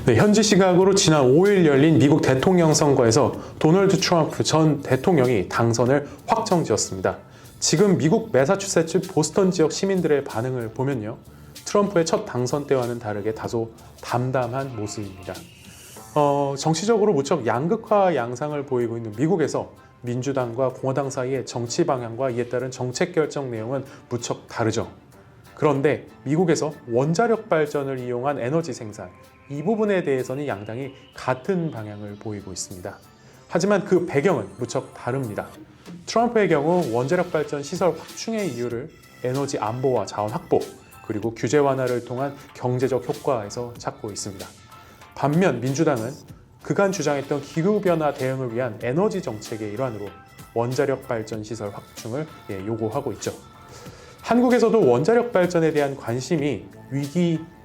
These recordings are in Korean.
네, 현지 시각으로 지난 5일 열린 미국 대통령 선거에서 도널드 트럼프 전 대통령이 당선을 확정지었습니다. 지금 미국 매사추세츠 보스턴 지역 시민들의 반응을 보면요, 트럼프의 첫 당선 때와는 다르게 다소 담담한 모습입니다. 정치적으로 무척 양극화 양상을 보이고 있는 미국에서 민주당과 공화당 사이의 정치 방향과 이에 따른 정책 결정 내용은 무척 다르죠. 그런데 미국에서 원자력 발전을 이용한 에너지 생산, 이 부분에 대해서는 양당이 같은 방향을 보이고 있습니다. 하지만 그 배경은 무척 다릅니다. 트럼프의 경우 원자력 발전 시설 확충의 이유를 에너지 안보와 자원 확보, 그리고 규제 완화를 통한 경제적 효과에서 찾고 있습니다. 반면 민주당은 그간 주장했던 기후변화 대응을 위한 에너지 정책의 일환으로 원자력 발전 시설 확충을 요구하고 있죠. 한국에서도 원자력 발전에 대한 관심이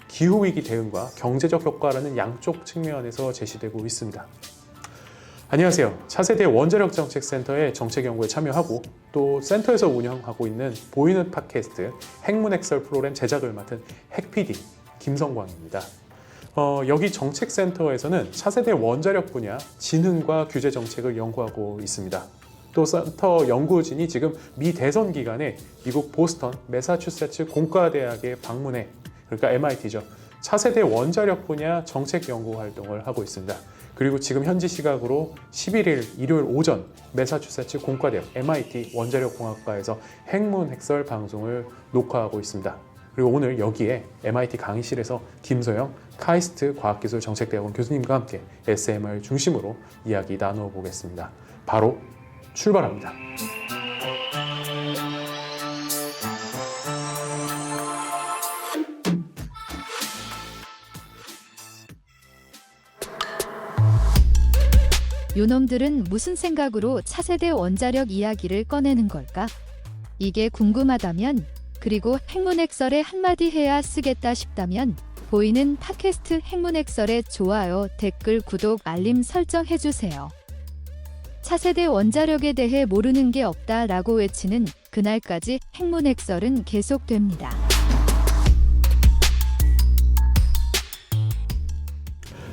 기후위기 대응과 경제적 효과라는 양쪽 측면에서 제시되고 있습니다. 안녕하세요. 차세대 원자력정책센터의 정책연구에 참여하고 또 센터에서 운영하고 있는 보이는 팟캐스트 핵문핵설 프로그램 제작을 맡은 핵PD 김성광입니다. 여기 정책센터에서는 차세대 원자력 분야 진흥과 규제 정책을 연구하고 있습니다. 또 센터 연구진이 지금 미 대선 기간에 미국 보스턴 매사추세츠 공과대학에 방문해, 그러니까 MIT죠, 차세대 원자력 분야 정책 연구 활동을 하고 있습니다. 그리고 지금 현지 시각으로 11일 일요일 오전 매사추세츠 공과대학 MIT 원자력공학과에서 핵문핵설 방송을 녹화하고 있습니다. 그리고 오늘 여기에 MIT 강의실에서 김소영 카이스트 과학기술정책대학원 교수님과 함께 SMR 중심으로 이야기 나눠보겠습니다. 바로 출발합니다. 요놈들은 무슨 생각으로 차세대 원자력 이야기를 꺼내는 걸까? 이게 궁금하다면, 그리고 핵문핵설에 한마디 해야 쓰겠다 싶다면 보이는 팟캐스트 핵문핵설에 좋아요, 댓글, 구독, 알림 설정 해주세요. 차세대 원자력에 대해 모르는 게 없다라고 외치는 그날까지 핵문핵설은 계속됩니다.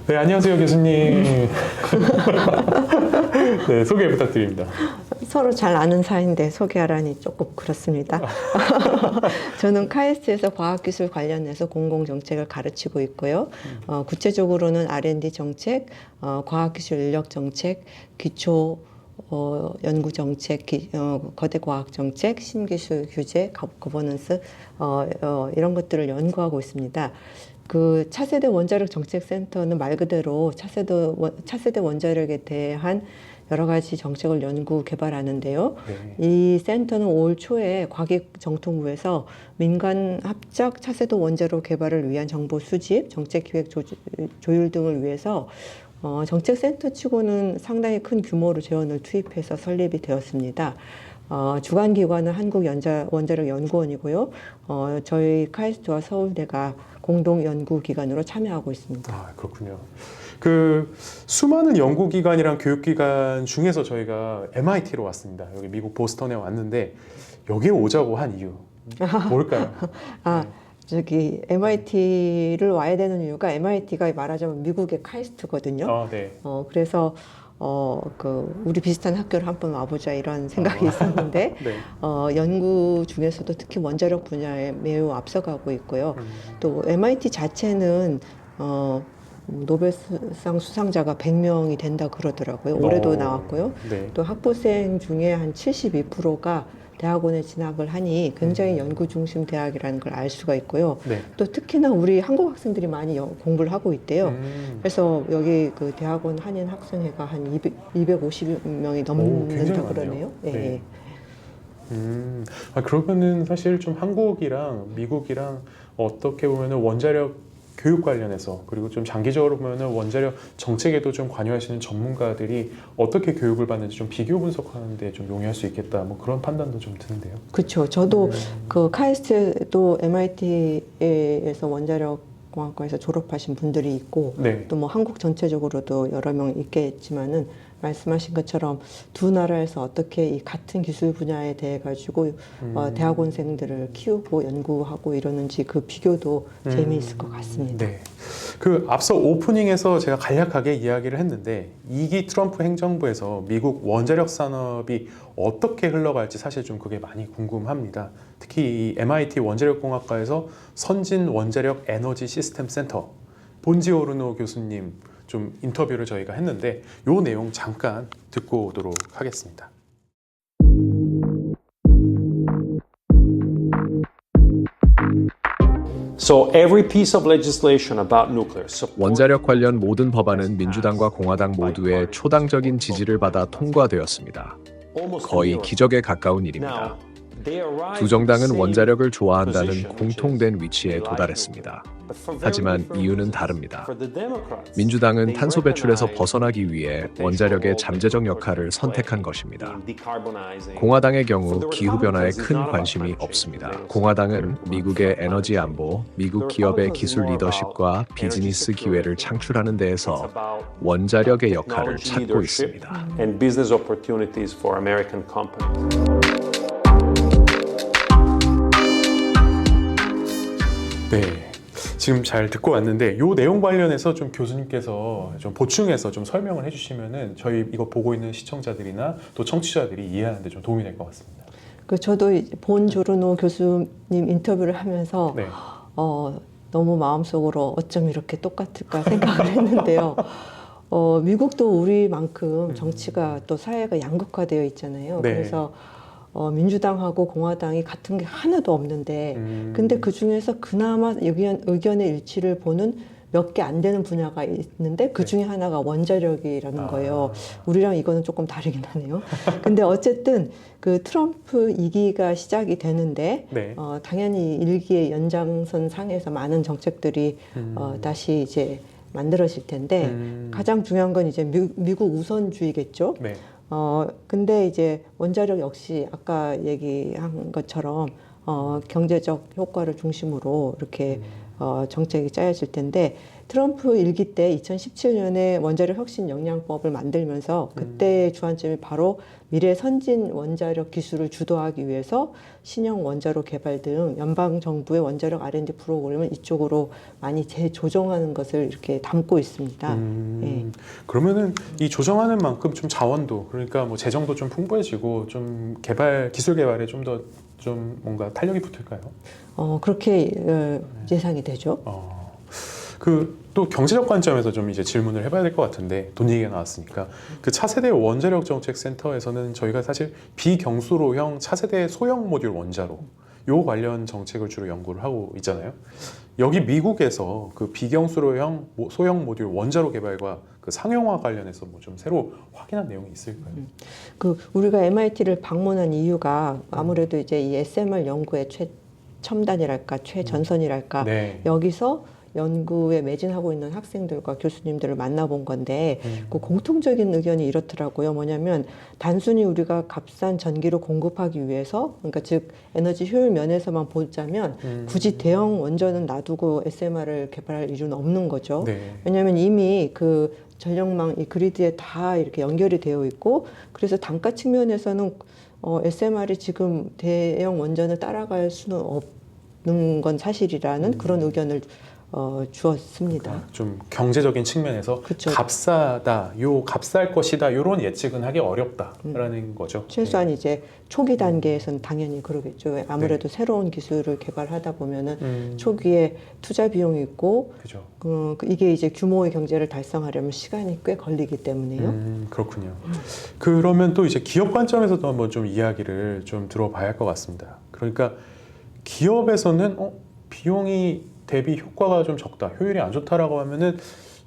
네, 안녕하세요 교수님. 네, 소개 부탁드립니다. 서로 잘 아는 사이인데 소개하라니 조금 그렇습니다. 저는 카이스트에서 과학기술 관련해서 공공정책을 가르치고 있고요. 구체적으로는 R&D 정책, 과학기술 인력정책, 기초 연구정책, 거대 과학정책, 신기술 규제, 거버넌스 이런 것들을 연구하고 있습니다. 그 차세대 원자력 정책센터는 말 그대로 차세대 원자력에 대한 여러 가지 정책을 연구 개발하는데요. 네. 이 센터는 올 초에 과기정통부에서 민간 합작 차세대 원자력 개발을 위한 정보 수집, 정책 기획 조율 등을 위해서 정책센터 치고는 상당히 큰 규모로 재원을 투입해서 설립이 되었습니다. 주관 기관은 한국원자력연구원이고요. 저희 카이스트와 서울대가 공동 연구기관으로 참여하고 있습니다. 아, 그렇군요. 그 수많은 연구기관이랑 교육기관 중에서 저희가 MIT로 왔습니다. 여기 미국 보스턴에 왔는데 여기에 오자고 한 이유 뭘까요? 저기 MIT를 와야 되는 이유가 MIT가 말하자면 미국의 카이스트거든요. 네. 그래서 우리 비슷한 학교를 한번 와보자 이런 생각이 있었는데, 네. 연구 중에서도 특히 원자력 분야에 매우 앞서가고 있고요. 또 MIT 자체는, 노벨상 수상자가 100명이 된다 그러더라고요. 올해도 나왔고요. 네. 또 학부생 중에 한 72%가 대학원에 진학을 하니 굉장히 연구 중심 대학이라는 걸 알 수가 있고요. 네. 또 특히나 우리 한국 학생들이 많이 공부를 하고 있대요. 그래서 여기 그 대학원 한인 학생회가 한 250명이 넘는다 그러네요. 네. 그러면은 사실 좀 한국이랑 미국이랑 어떻게 보면은 원자력 교육 관련해서 그리고 좀 장기적으로 보면은 원자력 정책에도 좀 관여하시는 전문가들이 어떻게 교육을 받는지 좀 비교 분석하는데 좀 용이할 수 있겠다 뭐 그런 판단도 좀 드는데요. 그렇죠. 저도 그 카이스트도 MIT에서 원자력 공학과에서 졸업하신 분들이 있고 네. 또 뭐 한국 전체적으로도 여러 명 있겠지만은 말씀하신 것처럼 두 나라에서 어떻게 이 같은 기술 분야에 대해 가지고 대학원생들을 키우고 연구하고 이러는지 그 비교도 재미있을 것 같습니다. 네. 그 앞서 오프닝에서 제가 간략하게 이야기를 했는데 2기 트럼프 행정부에서 미국 원자력 산업이 어떻게 흘러갈지 사실 좀 그게 많이 궁금합니다. 특히 이 MIT 원자력공학과에서 선진 원자력 에너지 시스템 센터 본지오르노 교수님 좀 인터뷰를 저희가 했는데 요 내용 잠깐 듣고 오도록 하겠습니다. So every piece of legislation about nuclear 원자력 관련 모든 법안은 민주당과 공화당 모두의 초당적인 지지를 받아 통과되었습니다. 거의 기적에 가까운 일입니다. 두 정당은 원자력을 좋아한다는 공통된 위치에 도달했습니다. 하지만 이유는 다릅니다. 민주당은 탄소 배출에서 벗어나기 위해 원자력의 잠재적 역할을 선택한 것입니다. 공화당의 경우 기후변화에 큰 관심이 없습니다. 공화당은 미국의 에너지 안보, 미국 기업의 기술 리더십과 비즈니스 기회를 창출하는 데에서 원자력의 역할을 찾고 있습니다. and business opportunities for American companies. 네. 지금 잘 듣고 왔는데 이 내용 관련해서 좀 교수님께서 좀 보충해서 좀 설명을 해주시면은 저희 이거 보고 있는 시청자들이나 또 청취자들이 이해하는 데 좀 도움이 될 것 같습니다. 그 저도 본 조르노 교수님 인터뷰를 하면서 네. 너무 마음속으로 어쩜 이렇게 똑같을까 생각을 했는데요. 미국도 우리만큼 정치가 또 사회가 양극화되어 있잖아요. 네. 그래서 민주당하고 공화당이 같은 게 하나도 없는데 근데 그 중에서 그나마 의견의 일치를 보는 몇 개 안 되는 분야가 있는데 그 중에 하나가 원자력이라는 거예요. 우리랑 이거는 조금 다르긴 하네요. 근데 어쨌든 그 트럼프 2기가 시작이 되는데 네. 당연히 1기의 연장선 상에서 많은 정책들이 다시 이제 만들어질 텐데 가장 중요한 건 이제 미국 우선주의겠죠. 네. 근데 이제 원자력 역시 아까 얘기한 것처럼 경제적 효과를 중심으로 이렇게 정책이 짜여질 텐데 트럼프 1기 때 2017년에 원자력 혁신 역량법을 만들면서 그때의 주안점이 바로 미래 선진 원자력 기술을 주도하기 위해서 신형 원자로 개발 등 연방 정부의 원자력 R&D 프로그램을 이쪽으로 많이 재조정하는 것을 이렇게 담고 있습니다. 예. 그러면은 이 조정하는 만큼 좀 자원도 그러니까 뭐 재정도 좀 풍부해지고 좀 기술 개발에 좀 더 좀 뭔가 탄력이 붙을까요? 그렇게 예상이 되죠. 그 또 경제적 관점에서 좀 이제 질문을 해봐야 될 것 같은데 돈 얘기가 나왔으니까 그 차세대 원자력 정책 센터에서는 저희가 사실 비경수로형 차세대 소형 모듈 원자로 요 관련 정책을 주로 연구를 하고 있잖아요. 여기 미국에서 그 비경수로형 소형 모듈 원자로 개발과 그 상용화 관련해서 뭐 좀 새로 확인한 내용이 있을까요? 그 우리가 MIT를 방문한 이유가 아무래도 이제 이 SMR 연구의 최첨단이랄까 최전선이랄까 네. 여기서 연구에 매진하고 있는 학생들과 교수님들을 만나본 건데 그 공통적인 의견이 이렇더라고요. 뭐냐면 단순히 우리가 값싼 전기를 공급하기 위해서 그러니까 즉 에너지 효율 면에서만 보자면 굳이 대형 원전은 놔두고 SMR을 개발할 이유는 없는 거죠. 네. 왜냐하면 이미 그 전력망 이 그리드에 다 이렇게 연결이 되어 있고 그래서 단가 측면에서는 SMR이 지금 대형 원전을 따라갈 수는 없는 건 사실이라는 그런 의견을 주었습니다. 그러니까 좀 경제적인 측면에서 그쵸. 값싸다, 값쌀 것이다 이런 예측은 하기 어렵다라는 거죠. 최소한 이제 초기 단계에서는 당연히 그러겠죠. 아무래도 새로운 기술을 개발하다 보면은 초기에 투자 비용이 있고 그죠. 이게 이제 규모의 경제를 달성하려면 시간이 꽤 걸리기 때문에요. 그렇군요. 그러면 또 이제 기업 관점에서도 한번 좀 이야기를 좀 들어봐야 할 것 같습니다. 그러니까 기업에서는 비용이 대비 효과가 좀 적다, 효율이 안 좋다라고 하면은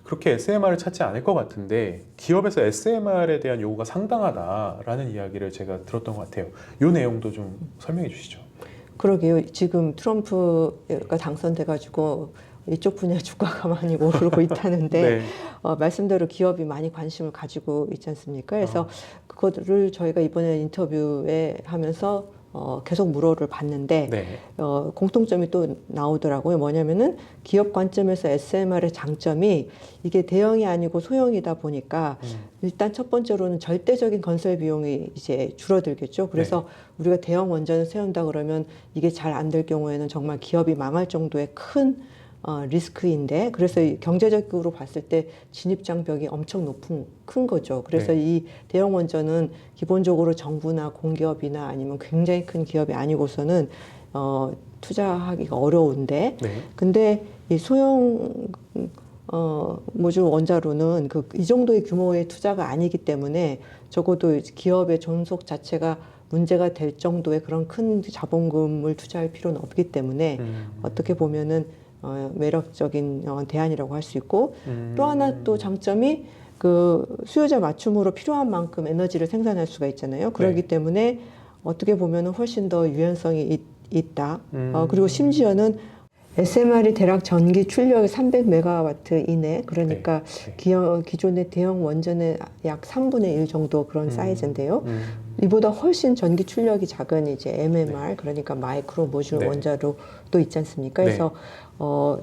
그렇게 SMR을 찾지 않을 것 같은데 기업에서 SMR에 대한 요구가 상당하다라는 이야기를 제가 들었던 것 같아요. 이 내용도 좀 설명해 주시죠. 그러게요. 지금 트럼프가 당선돼가지고 이쪽 분야 주가가 많이 오르고 있다는데 네. 말씀대로 기업이 많이 관심을 가지고 있지 않습니까? 그래서 그거를 저희가 이번에 인터뷰에 하면서 계속 물어를 봤는데 네. 공통점이 또 나오더라고요. 뭐냐면은 기업 관점에서 SMR의 장점이 이게 대형이 아니고 소형이다 보니까 일단 첫 번째로는 절대적인 건설 비용이 이제 줄어들겠죠. 그래서 우리가 대형 원전을 세운다 그러면 이게 잘 안 될 경우에는 정말 기업이 망할 정도의 큰 리스크인데, 그래서 이 경제적으로 봤을 때 진입 장벽이 엄청 큰 거죠. 그래서 이 대형 원전은 기본적으로 정부나 공기업이나 아니면 굉장히 큰 기업이 아니고서는 투자하기가 어려운데, 근데 이 소형 모듈 원자로는 이 정도의 규모의 투자가 아니기 때문에 적어도 기업의 존속 자체가 문제가 될 정도의 그런 큰 자본금을 투자할 필요는 없기 때문에 어떻게 보면은 매력적인 대안이라고 할 수 있고, 또 하나 또 장점이 수요자 맞춤으로 필요한 만큼 에너지를 생산할 수가 있잖아요. 그렇기 때문에 어떻게 보면은 훨씬 더 유연성이 있다. 그리고 심지어는 SMR이 대략 전기 출력이 300메가와트 이내, 그러니까 기존의 대형 원전의 약 3분의 1 정도 그런 사이즈인데요. 이보다 훨씬 전기 출력이 작은 이제 MMR, 그러니까 마이크로 모듈 원자로도 있지 않습니까? 그래서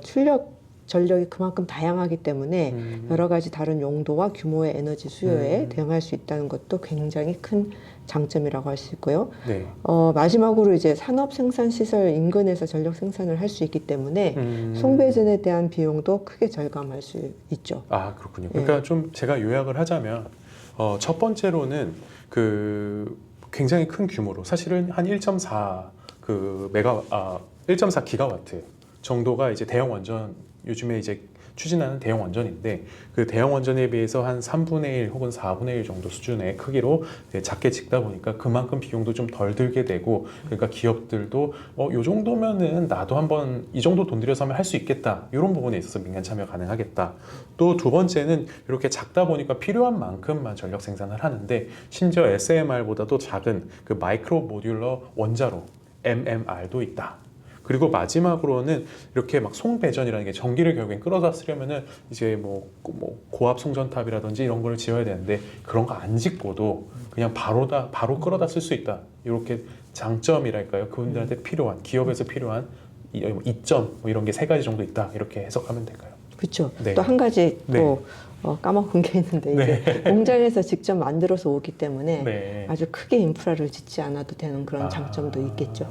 출력 전력이 그만큼 다양하기 때문에 여러 가지 다른 용도와 규모의 에너지 수요에 대응할 수 있다는 것도 굉장히 큰 장점이라고 할 수 있고요. 마지막으로 이제 산업 생산 시설 인근에서 전력 생산을 할 수 있기 때문에 송배전에 대한 비용도 크게 절감할 수 있죠. 아, 그렇군요. 그러니까 좀 제가 요약을 하자면 첫 번째로는 굉장히 큰 규모로, 사실은 한 1.4 기가와트 정도가 이제 대형 원전, 요즘에 이제 추진하는 대형 원전인데, 그 대형 원전에 비해서 한 3분의 1 혹은 4분의 1 정도 수준의 크기로 작게 짓다 보니까 그만큼 비용도 좀 덜 들게 되고, 그러니까 기업들도 요 정도면은 나도 한번 이 정도 돈 들여서 하면 할 수 있겠다, 이런 부분에 있어서 민간 참여 가능하겠다. 또 두 번째는 이렇게 작다 보니까 필요한 만큼만 전력 생산을 하는데, 심지어 SMR보다도 작은 그 마이크로 모듈러 원자로 MMR도 있다. 그리고 마지막으로는 이렇게 막 송배전이라는 게, 전기를 결국엔 끌어다 쓰려면은 이제 고압 송전탑이라든지 이런 걸 지어야 되는데, 그런 거 안 짓고도 그냥 바로 끌어다 쓸 수 있다. 이렇게 장점이랄까요? 그분들한테 필요한, 기업에서 필요한 이점 이런 게 3가지 정도 있다. 이렇게 해석하면 될까요? 그렇죠. 또 한 가지 까먹은 게 있는데, 이제 공장에서 직접 만들어서 오기 때문에 아주 크게 인프라를 짓지 않아도 되는 그런 장점도 있겠죠.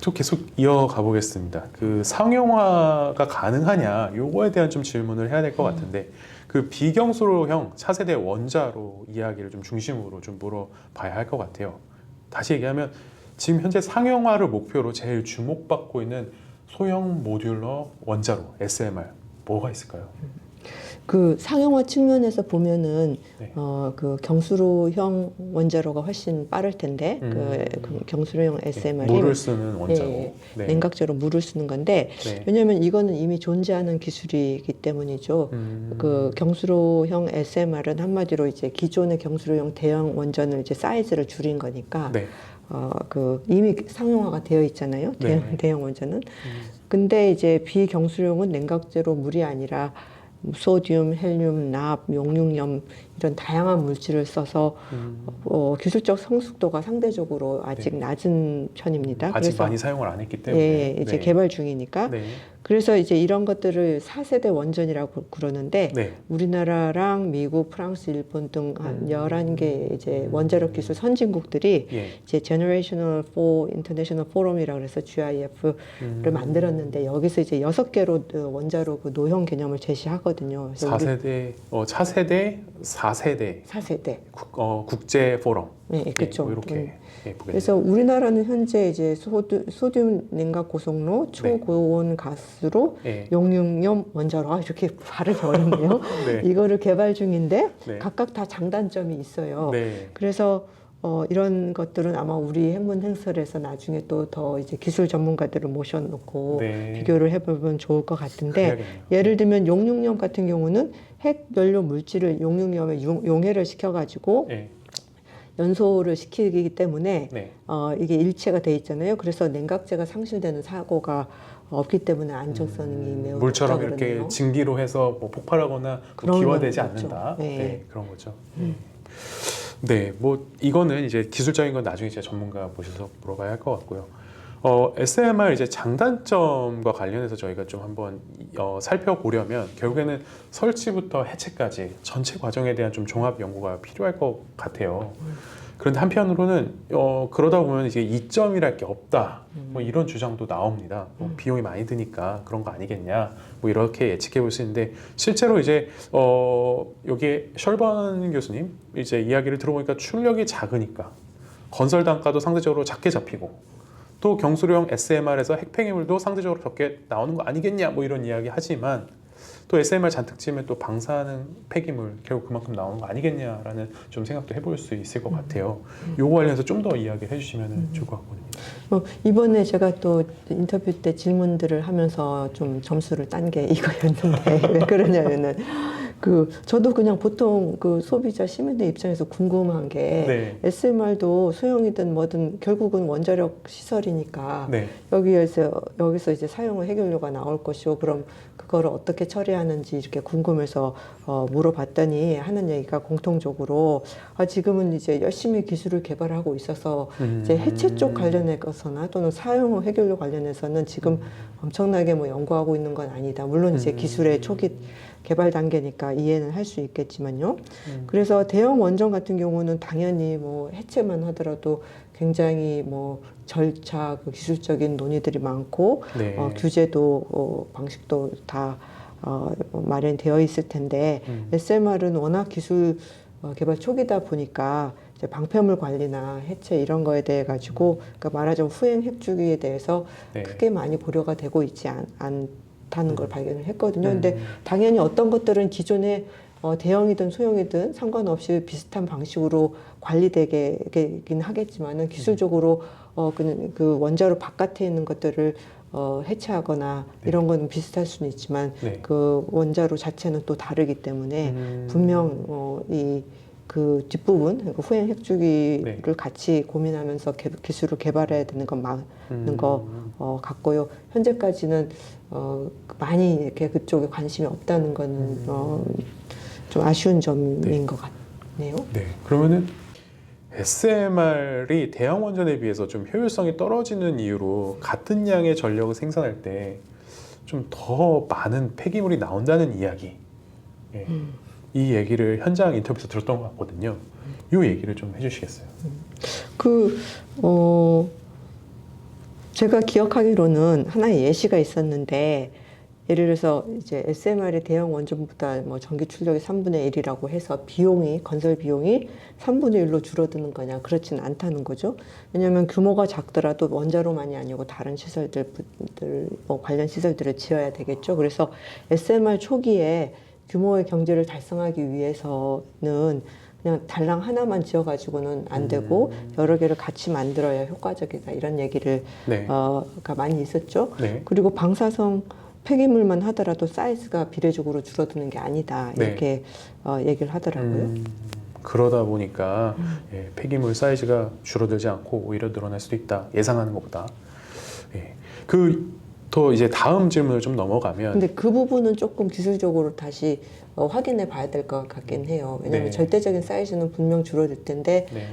또 계속 이어가 보겠습니다. 상용화가 가능하냐, 요거에 대한 좀 질문을 해야 될 것 같은데, 비경수로형 차세대 원자로 이야기를 좀 중심으로 좀 물어봐야 할 것 같아요. 다시 얘기하면 지금 현재 상용화를 목표로 제일 주목받고 있는 소형 모듈러 원자로 SMR 뭐가 있을까요? 상용화 측면에서 보면은 경수로형 원자로가 훨씬 빠를 텐데, 경수로형 SMR이 물을 쓰는 원자로, 냉각제로 물을 쓰는 건데, 왜냐하면 이거는 이미 존재하는 기술이기 때문이죠. 경수로형 SMR은 한마디로 이제 기존의 경수로형 대형 원전을 이제 사이즈를 줄인 거니까 이미 상용화가 되어 있잖아요. 대형 원전은. 근데 이제 비경수용은 냉각제로 물이 아니라 소듐, 헬륨, 납, 용융염 이런 다양한 물질을 써서 기술적 성숙도가 상대적으로 아직 낮은 편입니다. 아직 그래서 많이 사용을 안 했기 때문에 이제 개발 중이니까. 그래서 이제 이런 것들을 4세대 원전이라고 그러는데, 우리나라랑 미국, 프랑스, 일본 등 한 11개 이제 원자력 기술 선진국들이 이제 Generational 4 International Forum이라고 해서 GIF를 만들었는데, 여기서 이제 6개로 원자로 노형 개념을 제시하거든요. 그래서 차세대, 4세대 국제 포럼. 그렇죠. 이렇게 그래서 우리나라는 현재 이제 소듐 냉각 고속로 초고온 가스로 용융염 원자로, 이렇게 발음이 어렵네요. 이거를 개발 중인데 각각 다 장단점이 있어요. 그래서 이런 것들은 아마 우리 핵문행설에서 나중에 또 더 이제 기술 전문가들을 모셔놓고 비교를 해보면 좋을 것 같은데, 예를 들면 용융염 같은 경우는 핵 연료 물질을 용융염에 용해를 시켜가지고 연소를 시키기 때문에 이게 일체가 돼 있잖아요. 그래서 냉각제가 상실되는 사고가 없기 때문에 안정성이 매우 물처럼 높다 이렇게 그러네요. 증기로 해서 뭐 폭발하거나 뭐 그런 기화되지 건 없죠. 않는다. 네. 네, 그런 거죠. 네, 뭐 이거는 이제 기술적인 건 나중에 제가 전문가 모셔서 물어봐야 할 것 같고요. SMR 이제 장단점과 관련해서 저희가 좀 한번 살펴보려면 결국에는 설치부터 해체까지 전체 과정에 대한 좀 종합 연구가 필요할 것 같아요. 그런데 한편으로는 그러다 보면 이제 이점이랄 게 없다. 뭐 이런 주장도 나옵니다. 뭐 비용이 많이 드니까 그런 거 아니겠냐. 뭐 이렇게 예측해 볼 수 있는데 실제로 이제 여기에 셜번 교수님 이제 이야기를 들어보니까 출력이 작으니까 건설 단가도 상대적으로 작게 잡히고 또 경수령 SMR에서 핵폐기물도 상대적으로 적게 나오는 거 아니겠냐 뭐 이런 이야기 하지만 또 SMR 잔뜩 치면 또 방사능 폐기물 결국 그만큼 나오는 거 아니겠냐라는 좀 생각도 해볼 수 있을 것 같아요. 요거 관련해서 좀 더 이야기를 해주시면 좋을 것 같거든요. 이번에 제가 또 인터뷰 때 질문들을 하면서 좀 점수를 딴 게 이거였는데 왜 그러냐면은 저도 그냥 보통 그 소비자 시민들 입장에서 궁금한 게 네. SMR도 소형이든 뭐든 결국은 원자력 시설이니까 네. 여기서 이제 사용 해결료가 나올 것이고 그럼 그거를 어떻게 처리하는지 이렇게 궁금해서 물어봤더니 하는 얘기가 공통적으로 지금은 이제 열심히 기술을 개발하고 있어서 이제 해체 쪽 관련해서나 또는 사용 해결료 관련해서는 지금 엄청나게 뭐 연구하고 있는 건 아니다. 물론 이제 기술의 초기 개발 단계니까 이해는 할 수 있겠지만요. 그래서 대형 원전 같은 경우는 당연히 뭐 해체만 하더라도 굉장히 뭐 절차, 기술적인 논의들이 많고 네. 규제도 방식도 다 마련되어 있을 텐데 SMR은 워낙 기술 개발 초기다 보니까 이제 방패물 관리나 해체 이런 거에 대해 가지고 그러니까 말하자면 후행 핵주기에 대해서 네. 크게 많이 고려가 되고 있지 않다는 걸 발견을 했거든요. 근데 당연히 어떤 것들은 기존에 대형이든 소형이든 상관없이 비슷한 방식으로 관리되긴 하겠지만은 기술적으로 그 원자로 바깥에 있는 것들을 해체하거나 이런 건 비슷할 수는 있지만 네. 그 원자로 자체는 또 다르기 때문에 분명 그 뒷부분 그러니까 후행 핵주기를 네. 같이 고민하면서 기술을 개발해야 되는 건 맞는 거 같고요. 현재까지는 많이 이렇게 그쪽에 관심이 없다는 거는 좀 아쉬운 점인 것 같네요. 네. 그러면은 SMR이 대형 원전에 비해서 좀 효율성이 떨어지는 이유로 같은 양의 전력을 생산할 때 좀 더 많은 폐기물이 나온다는 이야기. 예. 이 얘기를 현장 인터뷰에서 들었던 것 같거든요. 이 얘기를 좀 해주시겠어요? 제가 기억하기로는 하나의 예시가 있었는데 예를 들어서 이제 SMR의 대형 원전보다 뭐 전기 출력이 3분의 1이라고 해서 건설 비용이 3분의 1로 줄어드는 거냐 그렇진 않다는 거죠. 왜냐하면 규모가 작더라도 원자로만이 아니고 다른 시설들 뭐 관련 시설들을 지어야 되겠죠. 그래서 SMR 초기에 규모의 경제를 달성하기 위해서는 그냥 달랑 하나만 지어가지고는 안 되고 여러 개를 같이 만들어야 효과적이다 이런 얘기를 네. 가 많이 있었죠. 네. 그리고 방사성 폐기물만 하더라도 사이즈가 비례적으로 줄어드는 게 아니다 이렇게 얘기를 하더라고요. 그러다 보니까 예, 폐기물 사이즈가 줄어들지 않고 오히려 늘어날 수도 있다. 예상하는 것보다. 예. 더 이제 다음 질문을 좀 넘어가면 근데 그 부분은 조금 기술적으로 다시 확인해 봐야 될 것 같긴 해요. 왜냐하면 네. 절대적인 사이즈는 분명 줄어들 텐데 네.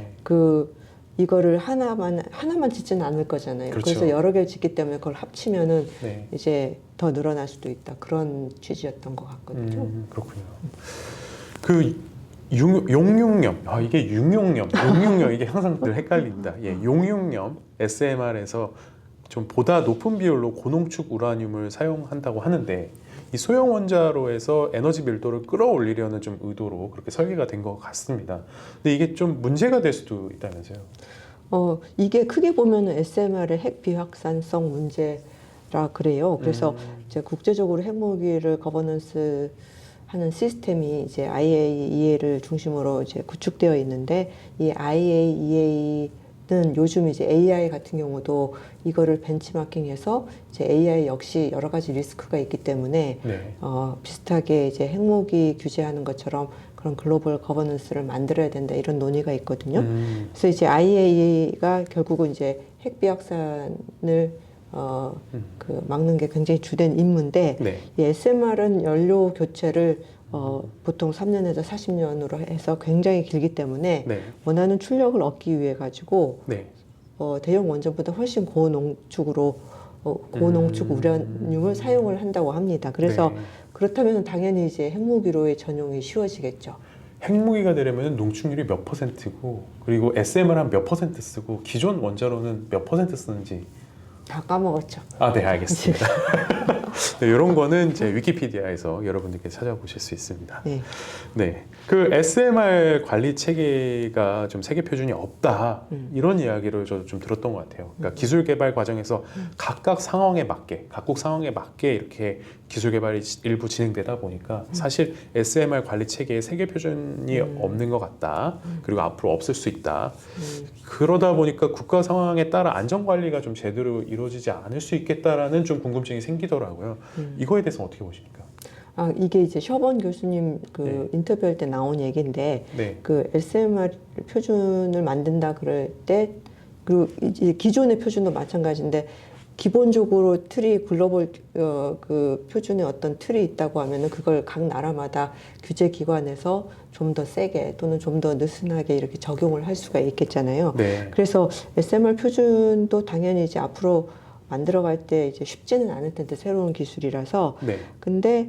이거를 하나만 짓지는 않을 거잖아요. 그렇죠. 그래서 여러 개를 짓기 때문에 그걸 합치면은 네. 이제 더 늘어날 수도 있다. 그런 취지였던 것 같거든요. 그렇군요. 용융염, 이게 용융염 이게 항상 늘 헷갈립니다. 예, 용융염 SMR에서 좀 보다 높은 비율로 고농축 우라늄을 사용한다고 하는데 이 소형 원자로에서 에너지 밀도를 끌어올리려는 좀 의도로 그렇게 설계가 된 것 같습니다. 근데 이게 좀 문제가 될 수도 있다면서요? 이게 크게 보면은 SMR의 핵 비확산성 문제라 그래요. 그래서 이제 국제적으로 핵무기를 거버넌스 하는 시스템이 이제 IAEA를 중심으로 이제 구축되어 있는데 이 IAEA는 요즘 이제 AI 같은 경우도 이거를 벤치마킹해서 이제 AI 역시 여러 가지 리스크가 있기 때문에 네. 비슷하게 이제 핵무기 규제하는 것처럼 그런 글로벌 거버넌스를 만들어야 된다 이런 논의가 있거든요. 그래서 이제 IAEA가 결국은 이제 핵 비확산을 그 막는 게 굉장히 주된 임무인데 네. 이 SMR은 연료 교체를 보통 3년에서 40년으로 해서 굉장히 길기 때문에 네. 원하는 출력을 얻기 위해 가지고 네. 대형 원전보다 훨씬 고농축으로 고농축 우라늄을 사용을 한다고 합니다. 그래서 네. 그렇다면 당연히 이제 핵무기로의 전용이 쉬워지겠죠. 핵무기가 되려면 농축률이 몇 %고 그리고 SMR 한 몇 % 쓰고 기존 원자로는 몇 % 쓰는지 다 까먹었죠. 아, 네, 알겠습니다. 네, 이런 거는 제 위키피디아에서 여러분들께 찾아보실 수 있습니다. 네. 네, 그 SMR 관리 체계가 좀 세계 표준이 없다 이런 이야기를 저도 좀 들었던 것 같아요. 그러니까 기술 개발 과정에서 각각 상황에 맞게, 각국 상황에 맞게 이렇게 기술 개발이 일부 진행되다 보니까 사실 SMR 관리 체계에 세계 표준이 없는 것 같다. 그리고 앞으로 없을 수 있다. 그러다 보니까 국가 상황에 따라 안전 관리가 좀 제대로 이루어지지 않을 수 있겠다라는 좀 궁금증이 생기더라고요. 이거에 대해서 어떻게 보십니까? 아, 이게 이제 셔번 교수님 그 네. 인터뷰할 때 나온 얘기인데 네, 그 SMR 표준을 만든다 그럴 때 그리고 이제 기존의 표준도 마찬가지인데 기본적으로 틀이 글로벌 그 표준의 어떤 틀이 있다고 하면은 그걸 각 나라마다 규제 기관에서 좀 더 세게 또는 좀 더 느슨하게 이렇게 적용을 할 수가 있겠잖아요. 네, 그래서 SMR 표준도 당연히 이제 앞으로 만들어갈 때 이제 쉽지는 않을 텐데 새로운 기술이라서 네, 근데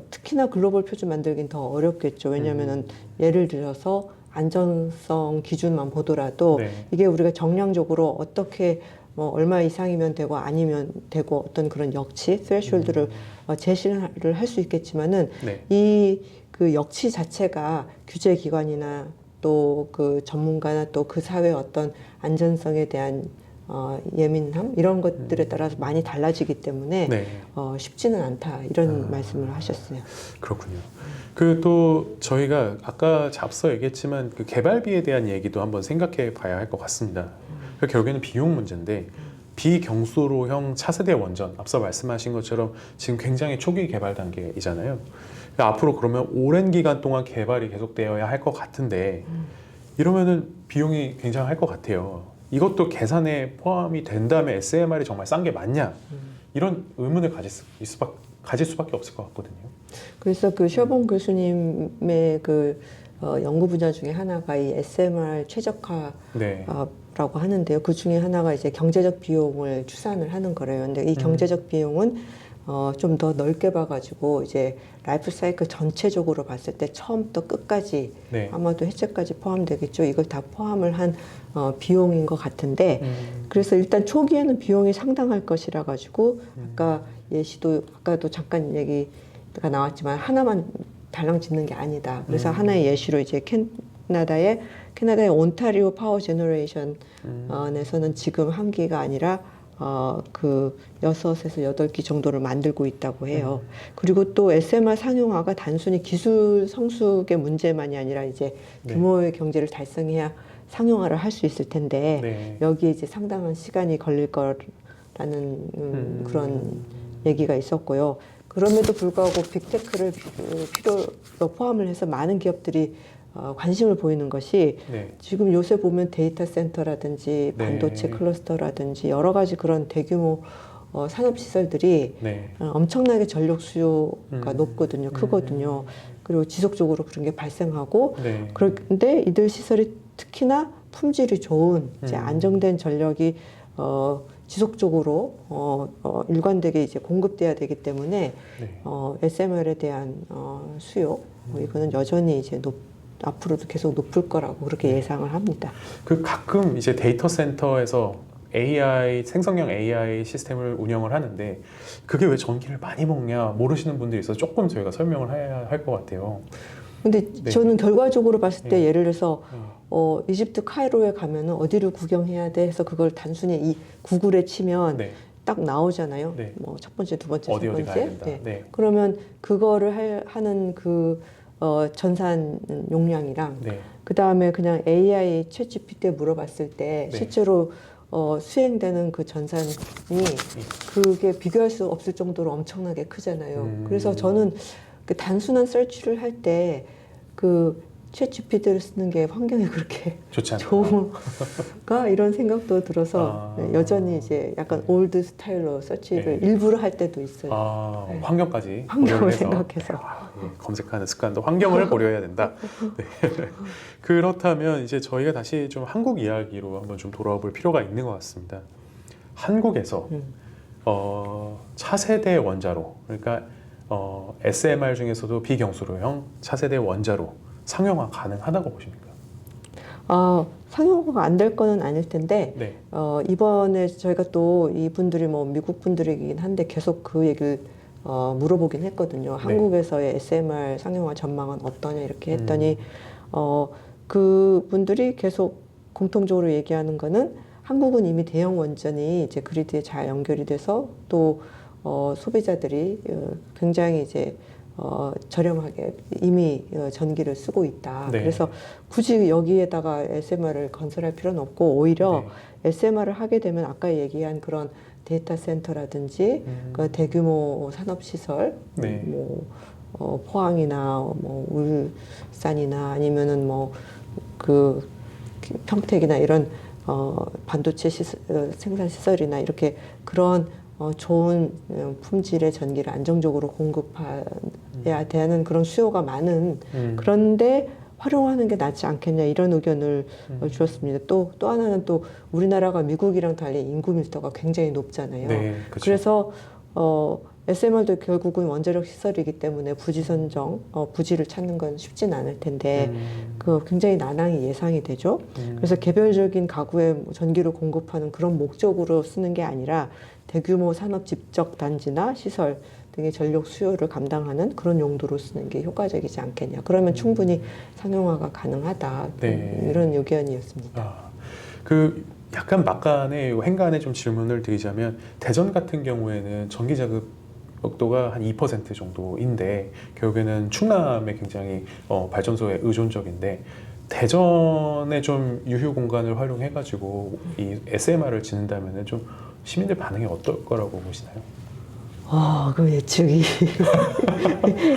특히나 글로벌 표준 만들긴 더 어렵겠죠. 왜냐하면은 예를 들어서 안전성 기준만 보더라도 네. 이게 우리가 정량적으로 어떻게 뭐 얼마 이상이면 되고 아니면 되고 어떤 그런 역치, threshold를 제시를 할 수 있겠지만은 네. 이 그 역치 자체가 규제 기관이나 또 그 전문가나 또 그 사회의 어떤 안전성에 대한 예민함 이런 것들에 따라서 많이 달라지기 때문에 네. 쉽지는 않다 이런 말씀을 하셨어요. 그렇군요. 그 또 저희가 아까 앞서 얘기했지만 그 개발비에 대한 얘기도 한번 생각해 봐야 할 것 같습니다. 그 결국에는 비용 문제인데 비경수로형 차세대 원전 앞서 말씀하신 것처럼 지금 굉장히 초기 개발 단계이잖아요. 그러니까 앞으로 그러면 오랜 기간 동안 개발이 계속되어야 할 것 같은데 이러면은 비용이 굉장할 것 같아요. 이것도 계산에 포함이 된다면 SMR이 정말 싼 게 맞냐? 이런 의문을 가질 수밖에 없을 것 같거든요. 그래서 그 셔본 교수님의 그 연구 분야 중에 하나가 이 SMR 최적화 네. 라고 하는데요. 그 중에 하나가 이제 경제적 비용을 추산을 하는 거래요. 근데 이 경제적 비용은 좀 더 넓게 봐가지고 이제 라이프 사이클 전체적으로 봤을 때 처음부터 끝까지 네. 아마도 해체까지 포함되겠죠. 이걸 다 포함을 한 비용인 것 같은데 그래서 일단 초기에는 비용이 상당할 것이라 가지고 아까 예시도 아까도 잠깐 얘기가 나왔지만 하나만 달랑 짓는 게 아니다. 그래서 하나의 예시로 이제 캐나다의 온타리오 파워 제너레이션에서는 지금 한 기가 아니라 그 6에서 8기 정도를 만들고 있다고 해요. 그리고 또 SMR 상용화가 단순히 기술 성숙의 문제만이 아니라 이제 규모의 경제를 달성해야 상용화를 할 수 있을 텐데 네. 여기에 이제 상당한 시간이 걸릴 거라는 그런 얘기가 있었고요. 그럼에도 불구하고 빅테크를 필요로 포함을 해서 많은 기업들이 관심을 보이는 것이 네. 지금 요새 보면 데이터 센터라든지 반도체 네. 클러스터라든지 여러 가지 그런 대규모 산업 시설들이 네. 엄청나게 전력 수요가 높거든요, 크거든요. 그리고 지속적으로 그런 게 발생하고 네. 그런데 이들 시설이 특히나 품질이 좋은 이제 안정된 전력이 지속적으로 일관되게 이제 공급돼야 되기 때문에 네. SMR에 대한 수요 이거는 여전히 이제 앞으로도 계속 높을 거라고 그렇게 예상을 합니다. 그 가끔 이제 데이터 센터에서 AI 생성형 AI 시스템을 운영을 하는데 그게 왜 전기를 많이 먹냐 모르시는 분들이 있어서 조금 저희가 설명을 해야 할 것 같아요. 근데 네. 저는 결과적으로 봤을 때 네. 예를 들어서 이집트 카이로에 가면은 어디를 구경해야 돼 해서 그걸 단순히 이 구글에 치면 네. 딱 나오잖아요. 네. 뭐 첫 번째, 두 번째, 어디 세 어디 번째. 가야 된다. 네. 그러면 그거를 하는 그 전산 용량이랑 네. 그 다음에 그냥 AI 챗GPT에 물어봤을 때 네. 실제로 수행되는 그 전산이 그게 비교할 수 없을 정도로 엄청나게 크잖아요. 그래서 저는 그 단순한 서치를 할 때 그 챗GPT를 쓰는 게 환경에 그렇게 좋지 않다. 좋은가 이런 생각도 들어서 아. 여전히 이제 약간 올드 스타일로 서치를 네. 일부러 할 때도 있어요. 아, 네. 환경까지 환경을 고려를 해서. 생각해서. 예, 검색하는 습관도 환경을 고려해야 된다. 네. 그렇다면 이제 저희가 다시 좀 한국 이야기로 한번 좀 돌아와 볼 필요가 있는 것 같습니다. 한국에서 차세대 원자로, 그러니까 SMR 중에서도 비경수로형 차세대 원자로 상용화 가능하다고 보십니까? 상용화가 안 될 거는 아닐 텐데 네. 이번에 저희가 또 이분들이 뭐 미국 분들이긴 한데 계속 그 얘기를 물어보긴 했거든요. 네. 한국에서의 SMR 상용화 전망은 어떠냐 이렇게 했더니 그분들이 계속 공통적으로 얘기하는 거는 한국은 이미 대형 원전이 이제 그리드에 잘 연결이 돼서 또 소비자들이 굉장히 이제 저렴하게 이미 전기를 쓰고 있다. 네. 그래서 굳이 여기에다가 SMR을 건설할 필요는 없고 오히려 SMR을 하게 되면 아까 얘기한 그런 데이터 센터라든지 그 대규모 산업 시설, 네. 뭐 포항이나 뭐 울산이나 아니면은 뭐 그 평택이나 이런 반도체 생산 시설이나 이렇게 그런 좋은 품질의 전기를 안정적으로 공급해야 되는 그런 수요가 많은 그런데 활용하는 게 낫지 않겠냐 이런 의견을 주었습니다. 또 하나는 또 우리나라가 미국이랑 달리 인구 밀도가 굉장히 높잖아요. 네, 그렇죠. 그래서 SMR도 결국은 원자력 시설이기 때문에 부지 선정, 부지를 찾는 건 쉽진 않을 텐데 그 굉장히 난항이 예상이 되죠. 그래서 개별적인 가구에 전기를 공급하는 그런 목적으로 쓰는 게 아니라 대규모 산업 집적 단지나 시설 등의 전력 수요를 감당하는 그런 용도로 쓰는 게 효과적이지 않겠냐. 그러면 충분히 상용화가 가능하다. 네. 이런 의견이었습니다. 그 약간 막간에 횡간에 좀 질문을 드리자면 대전 같은 경우에는 전기 자급도가 한 2% 정도인데 결국에는 충남에 굉장히 발전소에 의존적인데 대전에 좀 유휴 공간을 활용해가지고 이 SMR을 짓는다면은 좀 시민들 반응이 어떨 거라고 보시나요? 그 예측이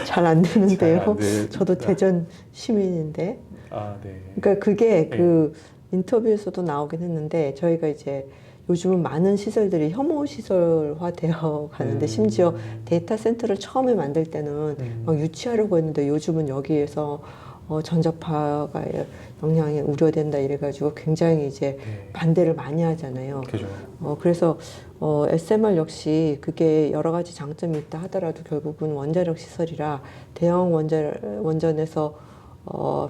잘 안 되는데요. 잘안 됩니다. 저도 대전 시민인데. 네. 그러니까 그게 네. 그 인터뷰에서도 나오긴 했는데 저희가 이제 요즘은 많은 시설들이 혐오 시설화 되어 가는데 심지어 데이터 센터를 처음에 만들 때는 막 유치하려고 했는데 요즘은 여기에서 전자파가 영향이 우려된다 이래가지고 굉장히 이제 반대를 많이 하잖아요. 그죠. 그래서 SMR 역시 그게 여러 가지 장점이 있다 하더라도 결국은 원자력 시설이라 대형 원전에서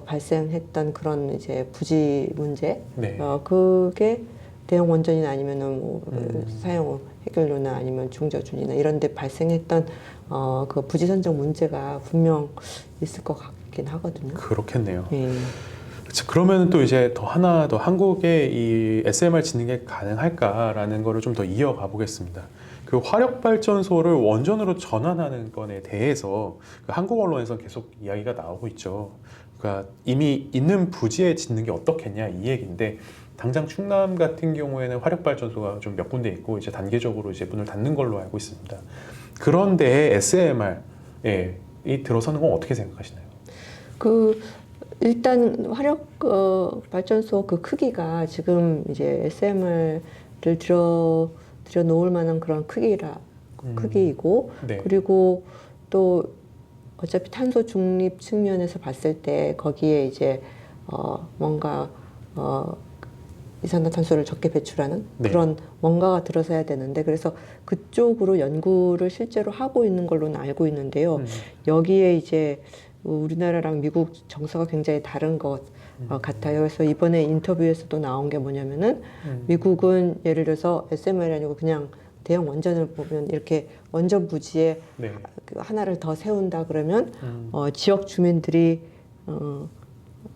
발생했던 그런 이제 부지 문제, 네. 그게 대형 원전이나 아니면은 뭐 사용 해결료나 아니면 중저준이나 이런 데 발생했던 그 부지 선정 문제가 분명 있을 것 같긴 하거든요. 그렇겠네요. 예. 그러면 또 이제 더 하나 더 한국에 이 SMR 짓는 게 가능할까라는 거를 좀 더 이어가 보겠습니다. 그 화력발전소를 원전으로 전환하는 건에 대해서 그 한국 언론에서 계속 이야기가 나오고 있죠. 그러니까 이미 있는 부지에 짓는 게 어떻겠냐 이 얘기인데 당장 충남 같은 경우에는 화력발전소가 좀 몇 군데 있고 이제 단계적으로 이제 문을 닫는 걸로 알고 있습니다. 그런데 SMR이 들어서는 건 어떻게 생각하시나요? 일단 화력 발전소 그 크기가 지금 이제 SMR을 들여 놓을 만한 그런 크기이고 네. 그리고 또 어차피 탄소 중립 측면에서 봤을 때 거기에 이제 뭔가 이산화탄소를 적게 배출하는 네. 그런 뭔가가 들어서야 되는데 그래서 그쪽으로 연구를 실제로 하고 있는 걸로는 알고 있는데요. 여기에 이제 우리나라랑 미국 정서가 굉장히 다른 것 같아요. 그래서 이번에 인터뷰에서도 나온 게 뭐냐면은 미국은 예를 들어서 SMR이 아니고 그냥 대형 원전을 보면 이렇게 원전 부지에 네. 하나를 더 세운다 그러면 지역 주민들이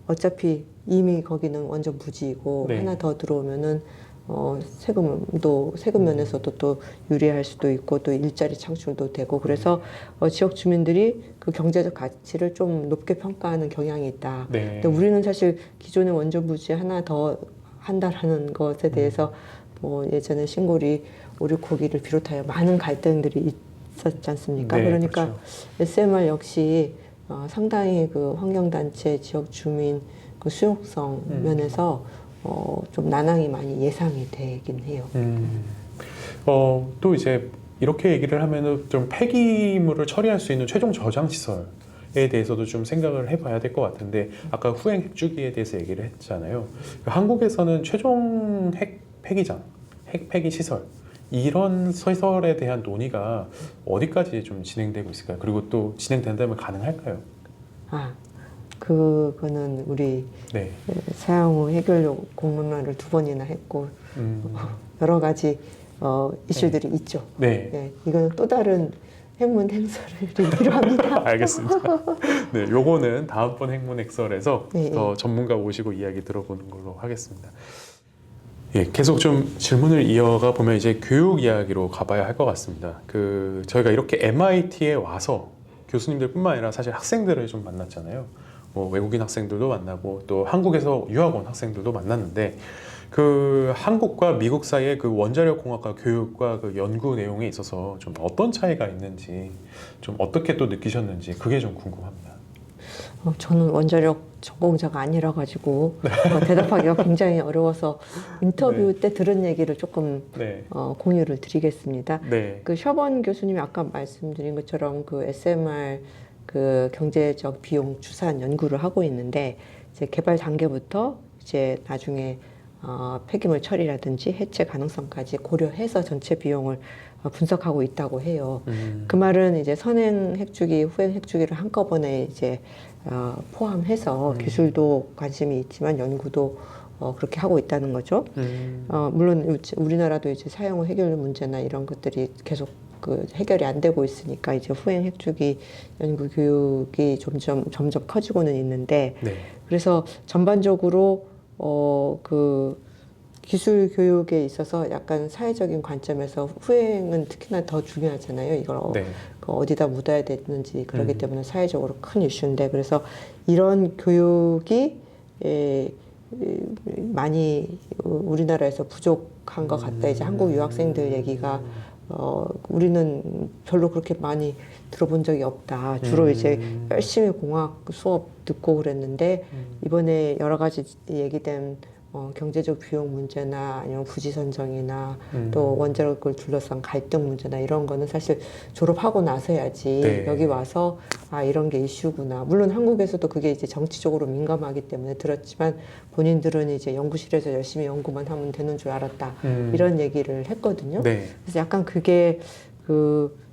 어차피 이미 거기는 원전 부지이고 네. 하나 더 들어오면은 세금 면에서도 또 유리할 수도 있고 또 일자리 창출도 되고 그래서 지역 주민들이 그 경제적 가치를 좀 높게 평가하는 경향이 있다. 네. 근데 우리는 사실 기존의 원전 부지 하나 더 한다라는 것에 대해서 뭐 예전에 신고리 오륙호기를 비롯하여 많은 갈등들이 있었지 않습니까? 네, 그러니까 그렇죠. SMR 역시 상당히 그 환경단체, 지역 주민 그 수용성 면에서 좀 난항이 많이 예상이 되긴 해요. 또 이제 이렇게 얘기를 하면은 좀 폐기물을 처리할 수 있는 최종 저장 시설에 대해서도 좀 생각을 해봐야 될 것 같은데 아까 후행 핵주기에 대해서 얘기를 했잖아요. 한국에서는 최종 핵 폐기장, 핵 폐기 시설 이런 시설에 대한 논의가 어디까지 좀 진행되고 있을까요? 그리고 또 진행된다면 가능할까요? 그거는 우리 네. 사양후 해결 공론화를 2번이나 했고 여러 가지 이슈들이 있죠. 네. 네, 이거는 또 다른 핵문 행설이 필요합니다. 알겠습니다. 네, 요거는 다음번 핵문 핵설에서 네, 더 전문가 모시고 이야기 들어보는 걸로 하겠습니다. 예, 계속 좀 질문을 이어가 보면 이제 교육 이야기로 가봐야 할 것 같습니다. 저희가 이렇게 MIT에 와서 교수님들뿐만 아니라 사실 학생들을 좀 만났잖아요. 뭐 외국인 학생들도 만나고 또 한국에서 유학 온 학생들도 만났는데 한국과 미국 사이의 원자력 공학과 교육과 연구 내용에 있어서 좀 어떤 차이가 있는지 좀 어떻게 또 느끼셨는지 그게 좀 궁금합니다. 저는 원자력 전공자가 아니라 가지고 대답하기가 굉장히 어려워서 인터뷰 때 들은 얘기를 조금 네. 공유를 드리겠습니다. 네. 셔번 교수님이 아까 말씀드린 것처럼 SMR 경제적 비용 추산 연구를 하고 있는데 이제 개발 단계부터 이제 나중에 폐기물 처리라든지 해체 가능성까지 고려해서 전체 비용을 분석하고 있다고 해요. 그 말은 이제 선행 핵주기, 후행 핵주기를 한꺼번에 이제 포함해서 기술도 관심이 있지만 연구도 그렇게 하고 있다는 거죠. 물론 우리나라도 이제 사용후 해결 문제나 이런 것들이 계속 해결이 안 되고 있으니까 이제 후행 핵주기 연구 교육이 점점 커지고는 있는데 네. 그래서 전반적으로 기술 교육에 있어서 약간 사회적인 관점에서 후행은 특히나 더 중요하잖아요. 이걸 네. 어디다 묻어야 되는지 그렇기 때문에 사회적으로 큰 이슈인데 그래서 이런 교육이 많이 우리나라에서 부족한 것 같다. 이제 한국 유학생들 얘기가 우리는 별로 그렇게 많이 들어본 적이 없다. 주로 이제 열심히 공학 수업 듣고 그랬는데 이번에 여러 가지 얘기된 경제적 비용 문제나 아니면 부지 선정이나 또 원자력을 둘러싼 갈등 문제나 이런 거는 사실 졸업하고 나서야지 네. 여기 와서 이런 게 이슈구나. 물론 한국에서도 그게 이제 정치적으로 민감하기 때문에 들었지만 본인들은 이제 연구실에서 열심히 연구만 하면 되는 줄 알았다. 이런 얘기를 했거든요. 네. 그래서 약간 그게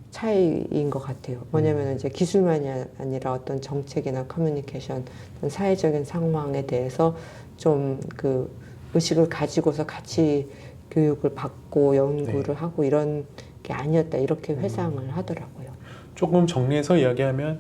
차이인 것 같아요. 뭐냐면 이제 기술만이 아니라 어떤 정책이나 커뮤니케이션, 어떤 사회적인 상황에 대해서 좀 의식을 가지고서 같이 교육을 받고 연구를 하고 이런 게 아니었다. 이렇게 회상을 하더라고요. 조금 정리해서 이야기하면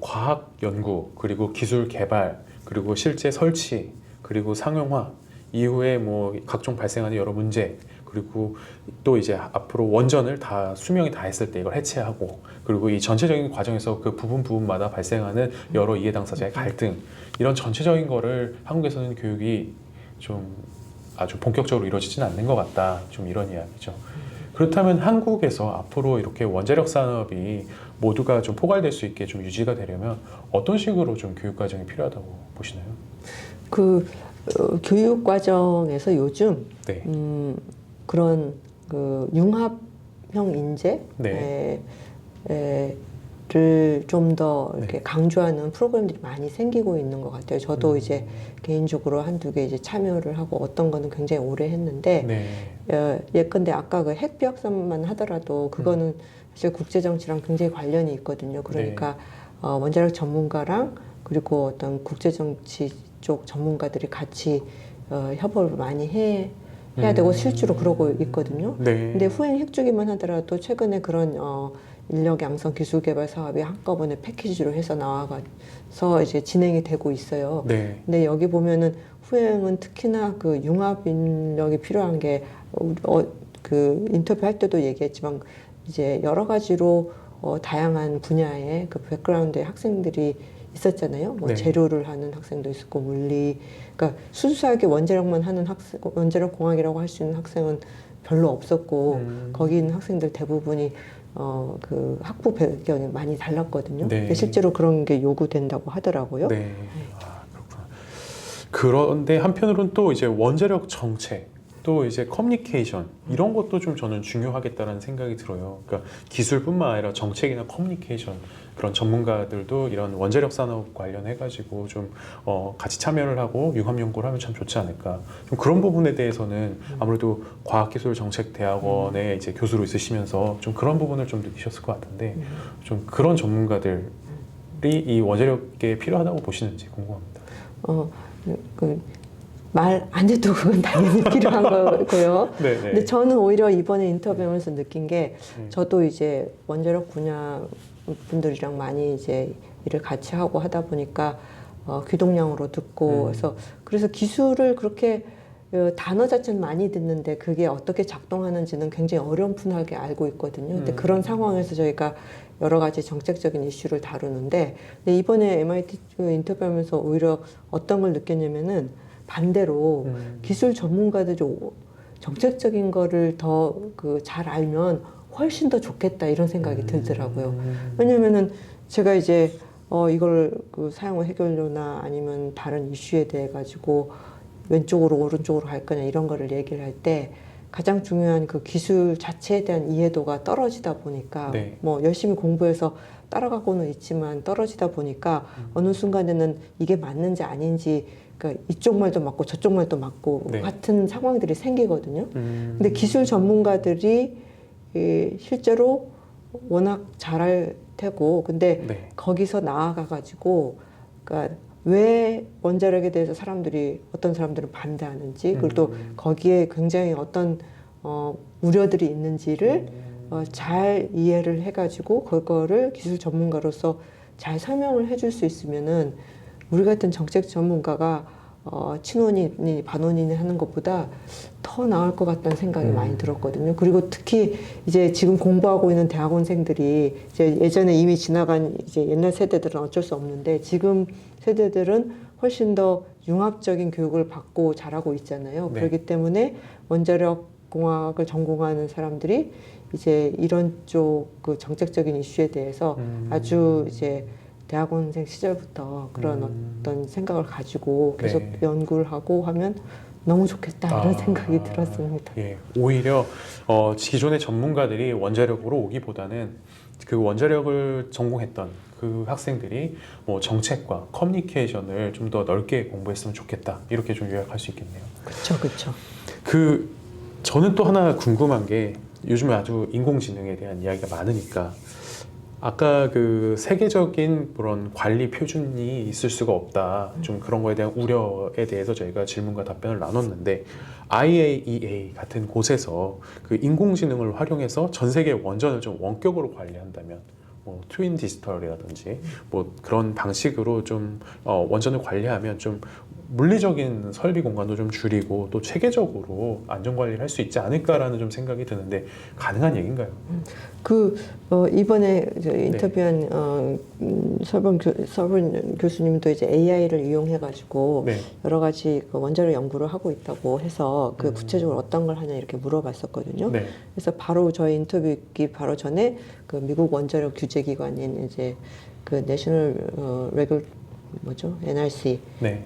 과학 연구 그리고 기술 개발 그리고 실제 설치 그리고 상용화 이후에 뭐 각종 발생하는 여러 문제 그리고 또 이제 앞으로 원전을 수명이 다 했을 때 이걸 해체하고 그리고 이 전체적인 과정에서 부분마다 발생하는 여러 이해 당사자의 갈등 이런 전체적인 거를 한국에서는 교육이 좀 아주 본격적으로 이루어지지는 않는 것 같다. 좀 이런 이야기죠. 그렇다면 한국에서 앞으로 이렇게 원자력 산업이 모두가 좀 포괄될 수 있게 좀 유지가 되려면 어떤 식으로 좀 교육 과정이 필요하다고 보시나요? 교육 과정에서 요즘 네. 그런 융합형 인재 네. 를 좀 더 이렇게 강조하는 프로그램들이 많이 생기고 있는 것 같아요. 저도 이제 개인적으로 한두 개 이제 참여를 하고 어떤 거는 굉장히 오래 했는데 네. 예컨대 아까 핵비확산만 하더라도 그거는 사실 국제 정치랑 굉장히 관련이 있거든요. 그러니까 원자력 전문가랑 그리고 어떤 국제 정치 쪽 전문가들이 같이 협업을 많이 해야 되고 실제로 그러고 있거든요. 네. 근데 후행 핵주기만 하더라도 최근에 그런 인력 양성 기술 개발 사업이 한꺼번에 패키지로 해서 나와서 이제 진행이 되고 있어요. 네. 근데 여기 보면은 후행은 특히나 융합 인력이 필요한 게 인터뷰 할 때도 얘기했지만 이제 여러 가지로 다양한 분야의 백그라운드의 학생들이 있었잖아요. 뭐 네. 재료를 하는 학생도 있었고 물리, 그러니까 순수하게 원자력만 하는 원자력 공학이라고 할 수 있는 학생은 별로 없었고 거기 있는 학생들 대부분이 그 학부 배경이 많이 달랐거든요. 네. 근데 실제로 그런 게 요구된다고 하더라고요. 네. 아, 그렇구나. 그런데 한편으로는 또 이제 원자력 정책, 또 이제 커뮤니케이션 이런 것도 좀 저는 중요하겠다는 생각이 들어요. 그러니까 기술뿐만 아니라 정책이나 커뮤니케이션 그런 전문가들도 이런 원자력 산업 관련해 가지고 좀 같이 참여를 하고 융합 연구를 하면 참 좋지 않을까. 좀 그런 부분에 대해서는 아무래도 과학기술정책대학원에 이제 교수로 있으시면서 좀 그런 부분을 좀 느끼셨을 것 같은데 좀 그런 전문가들이 이 원자력에 필요하다고 보시는지 궁금합니다. 말 안 해도 그건 당연히 필요한 거고요. 네, 네. 근데 저는 오히려 이번에 인터뷰하면서 느낀 게 저도 이제 원자력 분야 분들이랑 많이 이제 일을 같이 하고 하다 보니까 귀동냥으로 듣고 그래서 기술을 그렇게 단어 자체는 많이 듣는데 그게 어떻게 작동하는지는 굉장히 어렴풋하게 알고 있거든요. 근데 그런 상황에서 저희가 여러 가지 정책적인 이슈를 다루는데 근데 이번에 MIT 인터뷰하면서 오히려 어떤 걸 느꼈냐면은 반대로 기술 전문가들이 정책적인 거를 더 잘 알면 훨씬 더 좋겠다 이런 생각이 들더라고요. 왜냐면은 제가 이제 이걸 사용 해결료나 아니면 다른 이슈에 대해 가지고 왼쪽으로 오른쪽으로 갈 거냐 이런 거를 얘기를 할 때 가장 중요한 그 기술 자체에 대한 이해도가 떨어지다 보니까 네. 뭐 열심히 공부해서 따라가고는 있지만 떨어지다 보니까 어느 순간에는 이게 맞는지 아닌지 그러니까 이쪽 말도 맞고 저쪽 말도 맞고 네. 같은 상황들이 생기거든요. 근데 기술 전문가들이 실제로 워낙 잘할 테고 근데 네. 거기서 나아가 가지고 그러니까 왜 원자력에 대해서 어떤 사람들은 반대하는지 그리고 또 거기에 굉장히 어떤 우려들이 있는지를 잘 이해를 해가지고 그거를 기술 전문가로서 잘 설명을 해줄 수 있으면은 우리 같은 정책 전문가가 친원이니 반원이니 하는 것보다 더 나을 것 같다는 생각이 많이 들었거든요. 그리고 특히 이제 지금 공부하고 있는 대학원생들이 이제 예전에 이미 지나간 이제 옛날 세대들은 어쩔 수 없는데 지금 세대들은 훨씬 더 융합적인 교육을 받고 자라고 있잖아요. 네. 그렇기 때문에 원자력 공학을 전공하는 사람들이 이제 이런 쪽 그 정책적인 이슈에 대해서 아주 이제 대학원생 시절부터 그런 어떤 생각을 가지고 계속 네. 연구를 하고 하면 너무 좋겠다 이런 생각이 들었습니다. 예, 오히려 기존의 전문가들이 원자력으로 오기보다는 그 원자력을 전공했던 그 학생들이 뭐 정책과 커뮤니케이션을 좀 더 넓게 공부했으면 좋겠다 이렇게 좀 요약할 수 있겠네요. 그렇죠, 그렇죠. 저는 또 하나 궁금한 게 요즘에 아주 인공지능에 대한 이야기가 많으니까 아까 그 세계적인 그런 관리 표준이 있을 수가 없다. 좀 그런 거에 대한 우려에 대해서 저희가 질문과 답변을 나눴는데 IAEA 같은 곳에서 그 인공지능을 활용해서 전 세계 원전을 좀 원격으로 관리한다면 뭐 트윈 디지털이라든지 뭐 그런 방식으로 좀 원전을 관리하면 좀 물리적인 설비 공간도 좀 줄이고 또 체계적으로 안전 관리를 할 수 있지 않을까라는 좀 생각이 드는데 가능한 얘기인가요? 이번에 인터뷰한 설번 교수님도 이제 AI를 이용해가지고 네. 여러 가지 그 원자력 연구를 하고 있다고 해서 그 구체적으로 어떤 걸 하냐 이렇게 물어봤었거든요. 네. 그래서 바로 저희 인터뷰 있기 바로 전에 그 미국 원자력 규제기관인 이제 그 내셔널 NRC 네.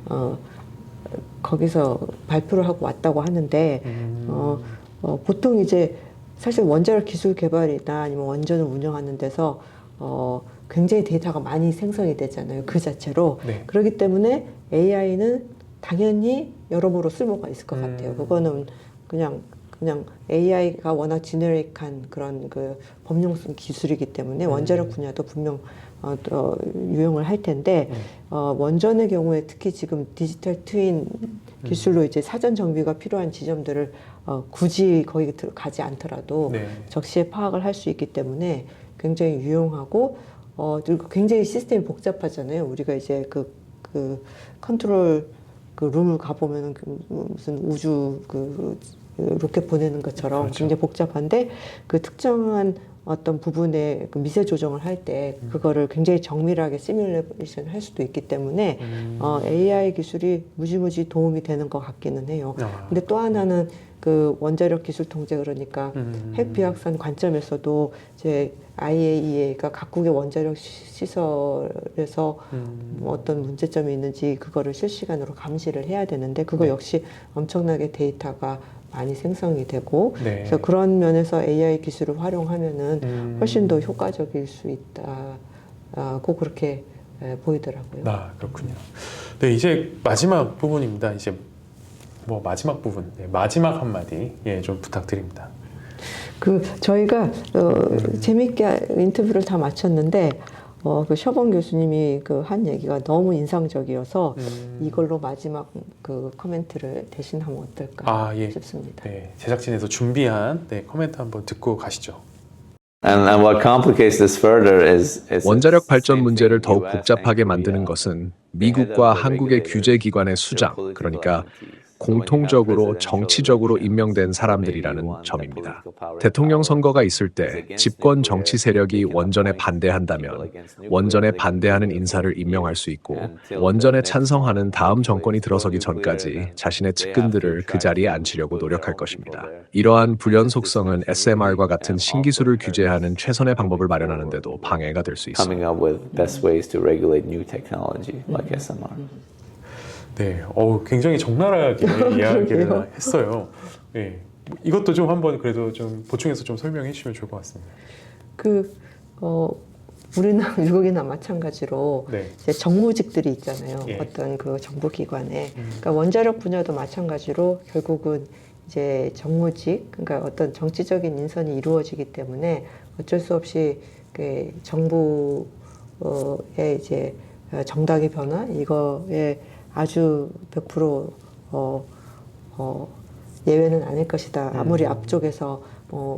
거기서 발표를 하고 왔다고 하는데 보통 이제 사실 원자력 기술 개발이나 아니면 원전을 운영하는 데서 굉장히 데이터가 많이 생성이 되잖아요. 그 자체로. 네. 그렇기 때문에 AI는 당연히 여러모로 쓸모가 있을 것 같아요. 그거는 그냥 AI가 워낙 지네릭한 그런 그 범용성 기술이기 때문에 원자력 분야도 분명 유용을 할 텐데 원전의 경우에 특히 지금 디지털 트윈 기술로 이제 사전 정비가 필요한 지점들을 굳이 거기 가지 않더라도 네. 적시에 파악을 할 수 있기 때문에 굉장히 유용하고 그리고 굉장히 시스템이 복잡하잖아요. 우리가 이제 그 컨트롤 그 룸을 가보면은 무슨 우주 로켓 보내는 것처럼 그렇죠. 굉장히 복잡한데 그 특정한 어떤 부분에 그 미세 조정을 할 때 그거를 굉장히 정밀하게 시뮬레이션 할 수도 있기 때문에 AI 기술이 무지무지 도움이 되는 것 같기는 해요. 근데 또 하나는 그 원자력 기술 통제 그러니까 핵 비확산 관점에서도 이제 IAEA가 각국의 원자력 시설에서 뭐 어떤 문제점이 있는지 그거를 실시간으로 감시를 해야 되는데 그거 네. 역시 엄청나게 데이터가 많이 생성이 되고 네. 그래서 그런 면에서 AI 기술을 활용하면은 훨씬 더 효과적일 수 있다고 그렇게 보이더라고요. 아, 그렇군요. 네, 이제 마지막 부분입니다. 이제 뭐 마지막 부분, 네, 마지막 한마디 좀 부탁드립니다. 그 저희가 재밌게 인터뷰를 다 마쳤는데 그 셔본 교수님이 그 한 얘기가 너무 인상적이어서 이걸로 마지막 그 코멘트를 대신하면 어떨까 싶습니다. 네, 제작진에서 준비한 코멘트 한번 듣고 가시죠. And what complicates this further is 원자력 발전 문제를 더욱 복잡하게 만드는 것은 미국과 한국의 규제 기관의 수장, 그러니까 공통적으로 정치적으로 임명된 사람들이라는 점입니다. 대통령 선거가 있을 때 집권 정치 세력이 원전에 반대한다면 원전에 반대하는 인사를 임명할 수 있고 원전에 찬성하는 다음 정권이 들어서기 전까지 자신의 측근들을 그 자리에 앉히려고 노력할 것입니다. 이러한 불연 속성은 SMR과 같은 신기술을 규제하는 최선의 방법을 마련하는 데도 방해가 될 수 있습니다. coming up with best ways to regulate new technology like SMR. 네, 굉장히 적나라하게 이야기를 했어요. 네, 이것도 좀 한번 그래도 좀 보충해서 좀 설명해 주시면 좋을 것 같습니다. 우리나 미국이나 마찬가지로 네. 이제 정무직들이 있잖아요. 예. 어떤 그 정부 기관에. 그러니까 원자력 분야도 마찬가지로 결국은 이제 정무직, 그러니까 어떤 정치적인 인선이 이루어지기 때문에 어쩔 수 없이 그 정부의 이제 정당의 변화 이거에 아주 100% 예외는 아닐 것이다. 아무리 앞쪽에서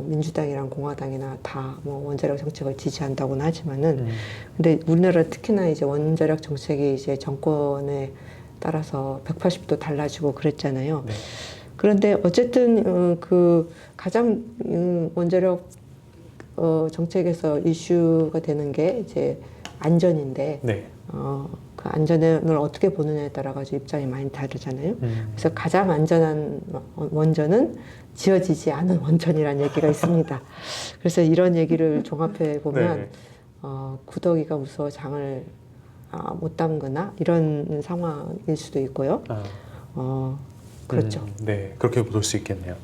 민주당이랑 공화당이나 다 뭐 원자력 정책을 지지한다고는 하지만은 근데 우리나라 특히나 이제 원자력 정책이 이제 정권에 따라서 180도 달라지고 그랬잖아요. 네. 그런데 어쨌든 그 가장 원자력 정책에서 이슈가 되는 게 이제 안전인데 네. 그 안전을 어떻게 보느냐에 따라 가지고 입장이 많이 다르잖아요. 그래서 가장 안전한 원전은 지어지지 않은 원전이라는 얘기가 있습니다. 그래서 이런 얘기를 종합해 보면 네. 구더기가 무서워 장을 못 담그나 이런 상황일 수도 있고요. 그렇죠. 네, 그렇게 볼 수 있겠네요.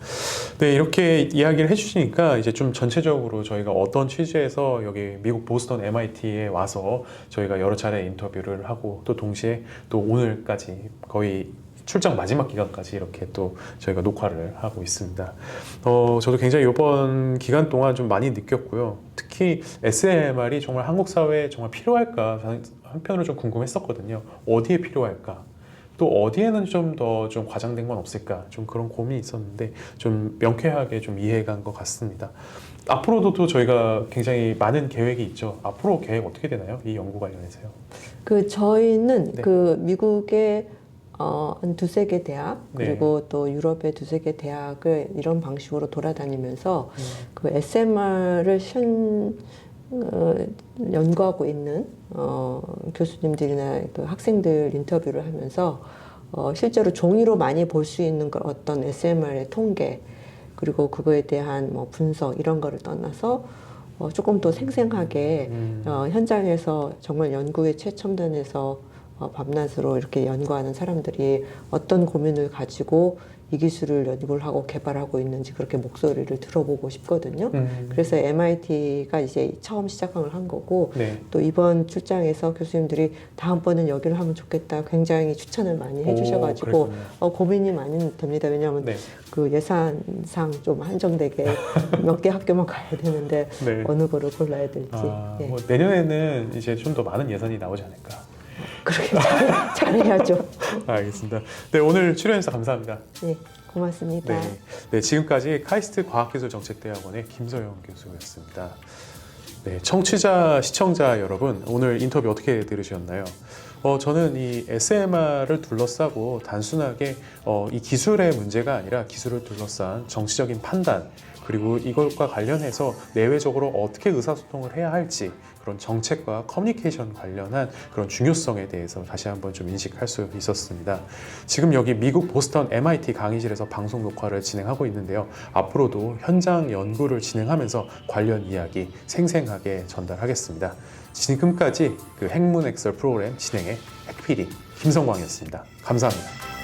네, 이렇게 이야기를 해주시니까 이제 좀 전체적으로 저희가 어떤 취지에서 여기 미국 보스턴 MIT에 와서 저희가 여러 차례 인터뷰를 하고 또 동시에 또 오늘까지 거의 출장 마지막 기간까지 이렇게 또 저희가 녹화를 하고 있습니다. 저도 굉장히 이번 기간 동안 좀 많이 느꼈고요. 특히 SMR이 정말 한국 사회에 정말 필요할까 한편으로 좀 궁금했었거든요. 어디에 필요할까? 또 어디에는 좀 더 좀 과장된 건 없을까? 좀 그런 고민이 있었는데 좀 명쾌하게 좀 이해간 것 같습니다. 앞으로도 또 저희가 굉장히 많은 계획이 있죠. 앞으로 계획 어떻게 되나요? 이 연구 관련해서요. 저희는 네. 미국의 한 두세 개 대학 그리고 또 유럽의 두세 개 대학을 이런 방식으로 돌아다니면서 그 SMR을 연구하고 있는 교수님들이나 그 학생들 인터뷰를 하면서 실제로 종이로 많이 볼 수 있는 어떤 SMR의 통계 그리고 그거에 대한 뭐 분석 이런 거를 떠나서 조금 더 생생하게 현장에서 정말 연구의 최첨단에서 밤낮으로 이렇게 연구하는 사람들이 어떤 고민을 가지고 이 기술을 연구를 하고 개발하고 있는지 그렇게 목소리를 들어보고 싶거든요. 그래서 MIT가 이제 처음 시작을 한 거고 네. 또 이번 출장에서 교수님들이 다음번엔 여기를 하면 좋겠다 굉장히 추천을 많이 해주셔가지고 고민이 많이 됩니다. 왜냐하면 네. 그 예산상 좀 한정되게 몇 개 학교만 가야 되는데 네. 어느 거를 골라야 될지. 예. 뭐 내년에는 이제 좀 더 많은 예산이 나오지 않을까. 그렇게 잘해야죠. 알겠습니다. 네, 오늘 출연해서 감사합니다. 네, 고맙습니다. 네, 지금까지 카이스트 과학기술정책대학원의 김서영 교수였습니다. 네, 청취자, 시청자 여러분, 오늘 인터뷰 어떻게 들으셨나요? 저는 이 SMR을 둘러싸고 단순하게 이 기술의 문제가 아니라 기술을 둘러싼 정치적인 판단, 그리고 이것과 관련해서 내외적으로 어떻게 의사소통을 해야 할지 그런 정책과 커뮤니케이션 관련한 그런 중요성에 대해서 다시 한번 좀 인식할 수 있었습니다. 지금 여기 미국 보스턴 MIT 강의실에서 방송 녹화를 진행하고 있는데요. 앞으로도 현장 연구를 진행하면서 관련 이야기 생생하게 전달하겠습니다. 지금까지 그 핵문엑설 프로그램 진행의 핵PD 김성광이었습니다. 감사합니다.